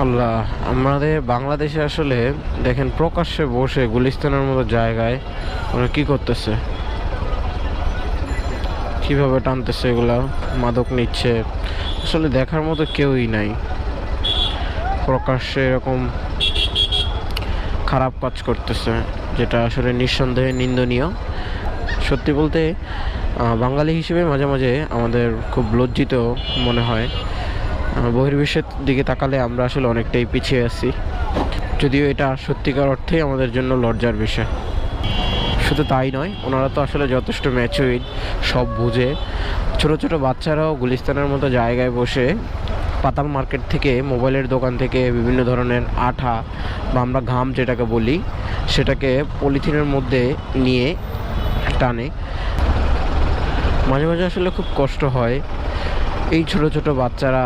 আল্লাহ, আমাদের বাংলাদেশে আসলে দেখেন প্রকাশ্যে বসে গুলিস্তানের মতো জায়গায় ওরা কি করতেছে, কিভাবে টানতেছে, এগুলা মাদক নিচ্ছে, আসলে দেখার মতো কেউই নাই। প্রকাশ্যে এরকম খারাপ কাজ করতেছে, যেটা আসলে নিঃসন্দেহে নিন্দনীয়। সত্যি বলতে বাঙালি হিসেবে মাঝে মাঝে আমাদের খুব লজ্জিত মনে হয়। বহির্বিশ্বের দিকে তাকালে আমরা আসলে অনেকটাই পিছিয়ে আছি, যদিও এটা সত্যিকার অর্থেই আমাদের জন্য লজ্জার বিষয়। শুধু তাই নয়, ওনারা তো আসলে যথেষ্ট ম্যাচুইড, সব বুঝে। ছোট ছোট বাচ্চারাও গুলিস্তানের মতো জায়গায় বসে পাতাল মার্কেট থেকে, মোবাইলের দোকান থেকে বিভিন্ন ধরনের আঠা বা আমরা ঘাম যেটাকে বলি, সেটাকে পলিথিনের মধ্যে নিয়ে টানে। মাঝে মাঝে আসলে খুব কষ্ট হয় এই ছোট ছোট বাচ্চারা